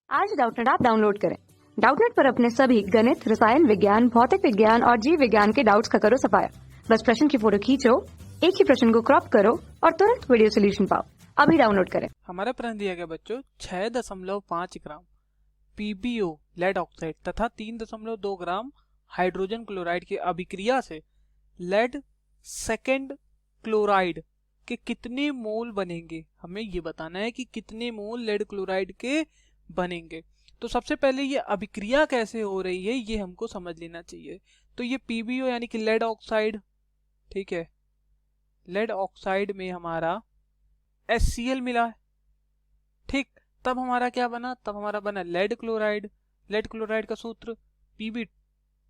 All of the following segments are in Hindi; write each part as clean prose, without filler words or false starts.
आज डाउटनेट ऐप डाउनलोड करें। डाउटनेट पर अपने सभी गणित, रसायन विज्ञान, भौतिक विज्ञान और जीव विज्ञान के डाउट्स का करो सफाया। बस प्रश्न की फोटो खींचो, एक ही प्रश्न को क्रॉप करो और तुरंत वीडियो सोल्यूशन पाओ। अभी डाउनलोड करें। हमारा प्रश्न दिया गया बच्चों 6.5 ग्राम पीबीओ लेड ऑक्साइड तथा 3.2 ग्राम हाइड्रोजन क्लोराइड की अभिक्रिया से लेड सेकेंड क्लोराइड के कितने मोल बनेंगे। हमें ये बताना है कि कितने मोल लेड क्लोराइड के बनेंगे। तो सबसे पहले ये अभिक्रिया कैसे हो रही है ये हमको समझ लेना चाहिए। तो ये पीबीओ यानी कि लेड ऑक्साइड, ठीक है, लेड ऑक्साइड में हमारा HCl मिला है, ठीक। तब हमारा क्या बना, तब हमारा बना लेड क्लोराइड। लेड क्लोराइड का सूत्र पीबी,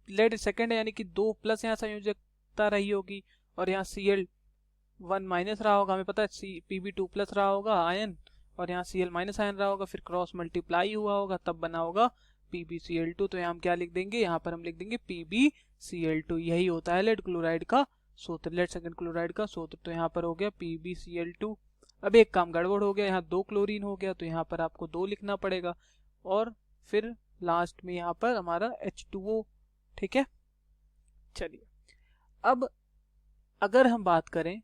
लेड सेकेंड यानी कि 2 प्लस यहाँ संयोजकता रही होगी और यहाँ Cl1 माइनस रहा होगा। हमें पता है Pb2 प्लस रहा होगा आयन और यहाँ Cl माइनस आयन रहा होगा, फिर क्रॉस मल्टीप्लाई हुआ होगा, तब बना होगा PbCl2। तो यहाँ हम क्या लिख देंगे, यहाँ पर हम लिख देंगे PbCl2। यही होता है लेड क्लोराइड का सूत्र, लेड सेकेंड क्लोराइड का सूत्र। तो यहाँ पर हो गया PbCl2। अब एक काम गड़बड़ हो गया, यहाँ 2 क्लोरीन हो गया तो यहाँ पर आपको 2 लिखना पड़ेगा और फिर लास्ट में यहाँ पर हमारा H2O, ठीक है। चलिए अब अगर हम बात करें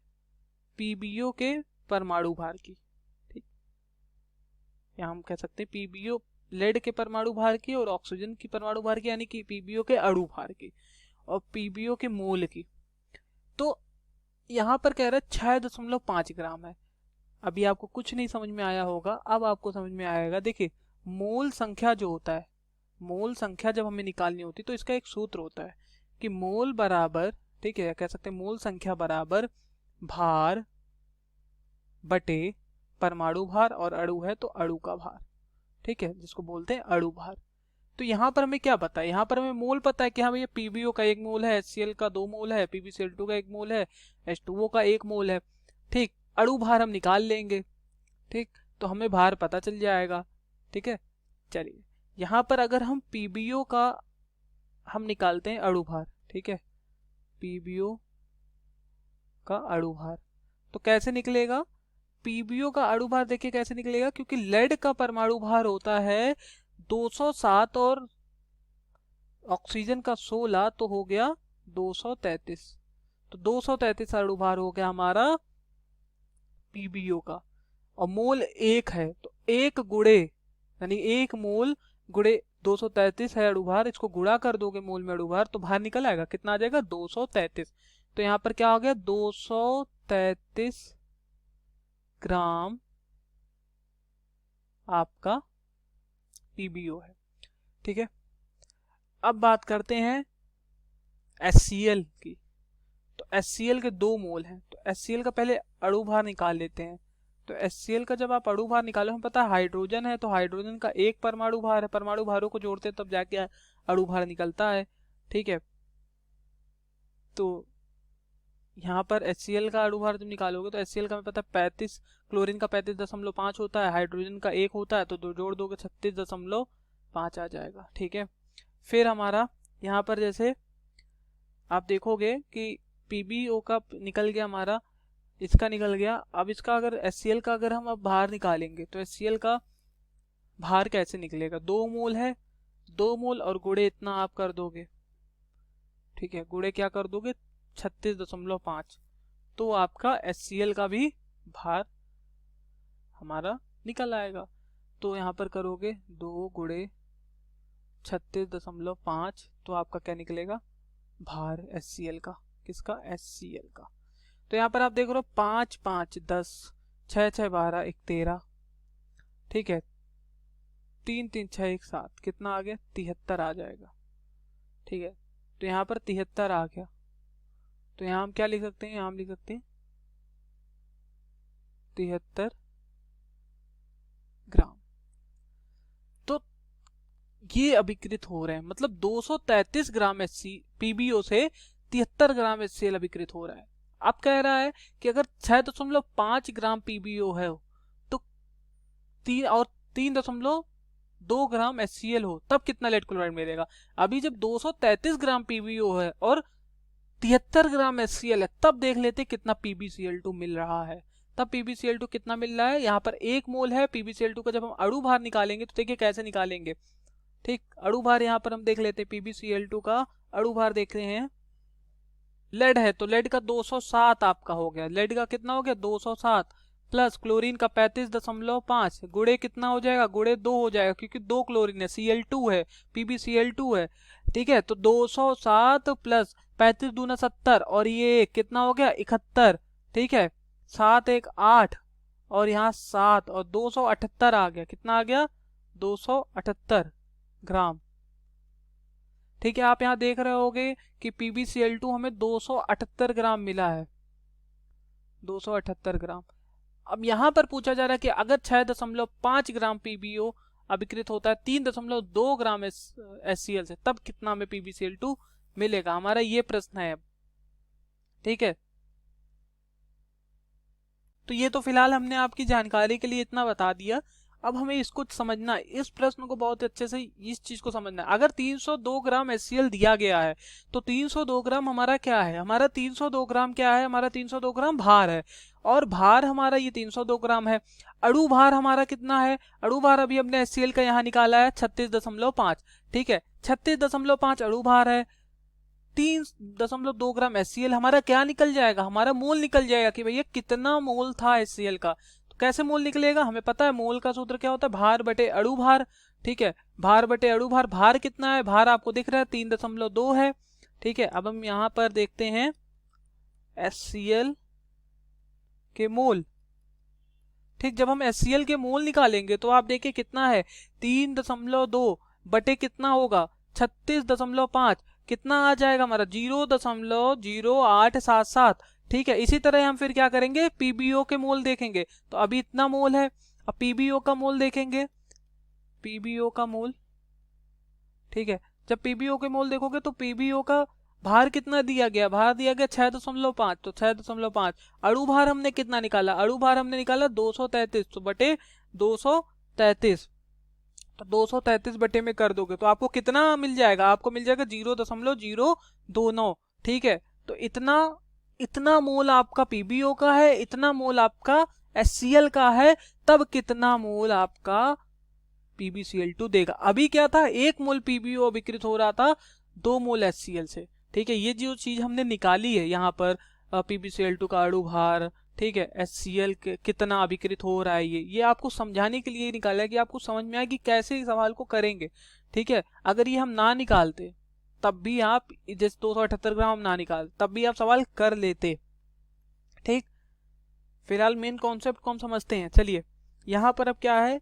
पीबीओ के परमाणु भार की, ठीक, यहाँ हम कह सकते हैं पीबीओ लेड के परमाणु भार की और ऑक्सीजन की परमाणु भार की, यानी कि पीबीओ के अणु भार की और पीबीओ के मोल की। तो यहाँ पर कह रहा है 6.5 ग्राम है। अभी आपको कुछ नहीं समझ में आया होगा, अब आपको समझ में आएगा। देखिए मोल संख्या जो होता है, मोल संख्या जब हमें निकालनी होती तो इसका एक सूत्र होता है कि मोल बराबर, ठीक है, कह सकते हैं मोल संख्या बराबर भार बटे परमाणु भार, और अणु है तो अणु का भार, ठीक है, जिसको बोलते हैं अणु भार। तो यहाँ पर हमें क्या पता है, यहाँ पर हमें मोल पता है कि हाँ भैया पीबीओ का 1 मोल है, HCl का 2 मोल है, PbCl2 का 1 मोल है, H2O का 1 मोल है, ठीक। अणु भार हम निकाल लेंगे, ठीक, तो हमें भार पता चल जाएगा, ठीक है। चलिए यहाँ पर अगर हम पीबीओ का हम निकालते हैं अणु भार, ठीक है, पीबीओ का अणु भार तो कैसे निकलेगा। पीबीओ का अणु भार देखिए कैसे निकलेगा, क्योंकि लेड का परमाणु भार होता है 207 और ऑक्सीजन का 16 तो हो गया 233। तो 233 अणु भार हो गया हमारा पीबीओ का, और मोल 1 है तो 1 गुणे यानी 1 मोल गुणे 233 है अणु भार, इसको गुणा कर दोगे मोल में अणु भार तो भार निकल आएगा, कितना आ जाएगा 233। तो यहाँ पर क्या हो गया 233 ग्राम आपका पीबीओ है, ठीक है। अब बात करते हैं HCl की। तो HCl के 2 मोल हैं, तो HCl का पहले अणु भार निकाल लेते हैं। तो HCl का जब आप अणु भार निकालो, हमें पता है हाइड्रोजन है तो हाइड्रोजन का 1 परमाणु भार है, परमाणु भारों को जोड़ते हैं तब जाके अणु भार निकलता है, ठीक है। तो यहाँ पर HCl का अणु भार जब निकालोगे तो HCl का हमें पता है 35, क्लोरीन का 35.5 होता है, हाइड्रोजन का 1 होता है, तो 2 जोड़ दोगे 36.5 आ जाएगा, ठीक है। फिर हमारा यहाँ पर जैसे आप देखोगे कि पीबीओ का निकल गया हमारा, इसका निकल गया। अब इसका अगर HCl का अगर हम अब भार निकालेंगे तो HCl का भार कैसे निकलेगा, 2 मोल है, 2 मोल और गुणे इतना आप कर दोगे, ठीक है, गुणे क्या कर दोगे 36.5, तो आपका HCl का भी भार हमारा निकल आएगा। तो यहाँ पर करोगे 2 गुणे 36.5 तो आपका क्या निकलेगा भार HCl का, किसका HCl का। तो यहाँ पर आप देख रहे हो 5 5 10, 6 6 12 1 13, ठीक है, 3 3 6 1 7, कितना आ गया 73 आ जाएगा, ठीक है। तो यहाँ पर 73 आ गया, तो यहाँ हम क्या लिख सकते हैं, यहाँ हम लिख सकते हैं 73 ग्राम। तो ये अभिकृत हो रहे हैं, मतलब 233 ग्राम पीबीओ से 73 ग्राम HCl अभिकृत हो रहा है। अब कह रहा है कि अगर 6.5 ग्राम पीबीओ है तो 3.2 ग्राम HCl हो तब कितना लेड क्लोराइड मिलेगा। अभी जब 233 ग्राम पीबीओ है और 73 ग्राम HCl है तब देख लेते कितना PbCl2 मिल रहा है। तब PbCl2 कितना मिल रहा है, यहाँ पर 1 मोल है PbCl2 का। जब हम अणु भार निकालेंगे तो देखिए कैसे निकालेंगे, ठीक। अणु भार यहाँ पर हम देख लेते हैं, PbCl2 का अणु भार देख रहे हैं, लेड है तो लेड का 207 आपका हो गया, लेड का कितना हो गया 207, प्लस क्लोरीन का 35.5, गुणे कितना हो जाएगा, गुणे 2 हो जाएगा क्योंकि 2 क्लोरीन है, Cl2 है, PbCl2 है, ठीक है। तो 207 प्लस 35 दूना 70 और ये कितना हो गया 71, ठीक है। 7 1 8 और यहाँ 7 और 278 आ गया, कितना आ गया 278 ग्राम, ठीक है। आप यहाँ देख रहे होगे कि PbCl2 हमें 278 ग्राम मिला है, 278 ग्राम। अब यहाँ पर पूछा जा रहा है कि अगर 6.5 ग्राम PbO अभिकृत होता है 3.2 ग्राम HCl से, तब कितना हमें PbCl2 मिलेगा, हमारा ये प्रश्न है अब, ठीक है। तो ये तो फिलहाल हमने आपकी जानकारी के लिए इतना बता दिया। अब हमें इसको समझना, इस प्रश्न को बहुत अच्छे से इस चीज को समझना है। अगर 302 ग्राम HCl दिया गया है तो 302 ग्राम हमारा क्या है, हमारा 302 ग्राम क्या है, हमारा 302 ग्राम भार है, और भार हमारा ये 302 ग्राम है। अणु भार हमारा कितना है, अणु भार अभी हमने HCl का यहाँ निकाला है 36.5, ठीक है। 36.5 अणु भार है, 3.2 ग्राम HCl, हमारा क्या निकल जाएगा, हमारा मोल निकल जाएगा कि भैया कितना मोल था HCl का। तो कैसे मोल निकलेगा, हमें पता है मोल का सूत्र क्या होता है, भार बटे अणु भार, ठीक है। भार बटे अणु भार, भार कितना है, भार आपको दिख रहा है 3.2 है, ठीक है। अब हम यहाँ पर देखते हैं HCl के मोल, ठीक। जब हम HCl के मोल निकालेंगे तो आप देखिए कितना है 3.2 बटे कितना होगा 36.5, कितना आ जाएगा हमारा 0.0877, ठीक है। इसी तरह हम फिर क्या करेंगे, PbO के मोल देखेंगे तो अभी इतना मोल है, अब PbO का मोल देखेंगे, PbO का मोल, ठीक है। जब PbO के मोल देखोगे तो PbO का भार कितना दिया गया, भार दिया गया 6.5, तो 6.5 अणु भार हमने कितना निकाला, अणु भार हमने निकाला 233, तो बटे 233, तो 233 बटे में कर दोगे तो आपको कितना मिल जाएगा, आपको मिल जाएगा 0.029, ठीक है। तो इतना मोल आपका PbO का है, इतना मोल आपका HCl का है, तब कितना मोल आपका PbCl2 देगा। अभी क्या था, 1 मोल PbO अभिकृत हो रहा था 2 मोल HCl से, ठीक है। ये जो चीज हमने निकाली है यहाँ पर PbCl2 का अणु भार, ठीक है, HCl कितना अभिकृत हो रहा है, ये आपको समझाने के लिए निकाला है कि आपको समझ में आए कि कैसे इस सवाल को करेंगे, ठीक है। अगर ये हम ना निकालते तब भी आप, जैसे 278 ग्राम हम ना निकाल तब भी आप सवाल कर लेते, ठीक। फिलहाल मेन कॉन्सेप्ट को हम समझते हैं। चलिए यहाँ पर अब क्या है,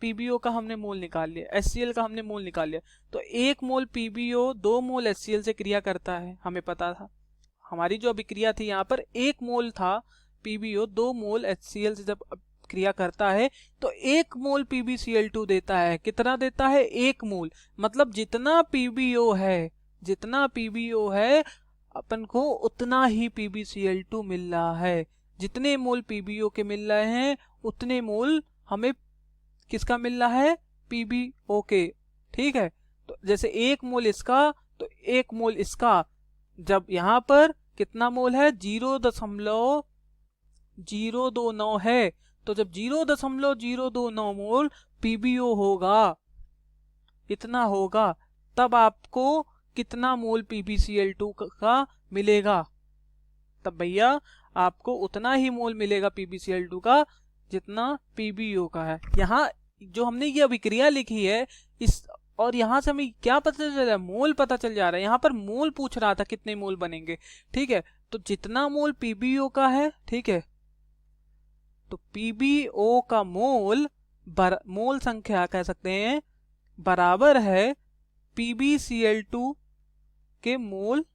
PbO का हमने मोल निकाल लिया, HCl का हमने मोल निकाल लिया, तो 1 मोल PbO 2 मोल HCl से क्रिया करता है, हमें पता था। हमारी जो अभिक्रिया थी यहाँ पर 1 मोल था PbO 2 मोल HCl से जब क्रिया करता है तो 1 मोल PbCl2 देता है, कितना देता है 1 मोल, मतलब जितना PbO है अपन को उतना ही PbCl2 मिल रहा है, जितने मोल PbO के मिल रहे हैं उतने मोल हमें किसका मिल रहा है, PbO के, ठीक है। तो जैसे 1 मोल इसका तो 1 मोल इसका, जब यहाँ पर कितना मोल है 0.029 है, तो जब 0.029 मोल PbO होगा, इतना होगा, तब आपको कितना मोल PbCl2 का मिलेगा, तब भैया आपको उतना ही मोल मिलेगा PbCl2 का जितना PbO का है। यहाँ जो हमने ये अभिक्रिया लिखी है इस, और यहाँ से हमें क्या पता चल रहा है, मोल पता चल जा रहा है। यहाँ पर मोल पूछ रहा था कितने मोल बनेंगे, ठीक है। तो जितना मोल PbO का है, ठीक है, तो PbO का मोल मोल संख्या कह सकते हैं बराबर है PbCl2 के मोल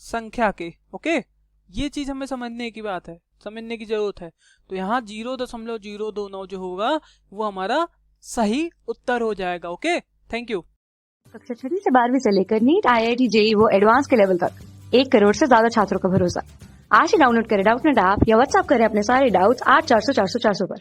संख्या के, ओके। ये चीज हमें समझने की बात है, समझने की जरूरत है। तो यहाँ 0.029 जो होगा वो हमारा सही उत्तर हो जाएगा, ओके। Thank you. कक्षा 6 से 12वीं से लेकर नीट, IIT, JEE वो एडवांस के लेवल तक 1 करोड़ से ज्यादा छात्रों का भरोसा। आज ही डाउनलोड करें डाउटनेट ऐप या व्हाट्सएप करें अपने सारे डाउट्स 8400 400 400 पर।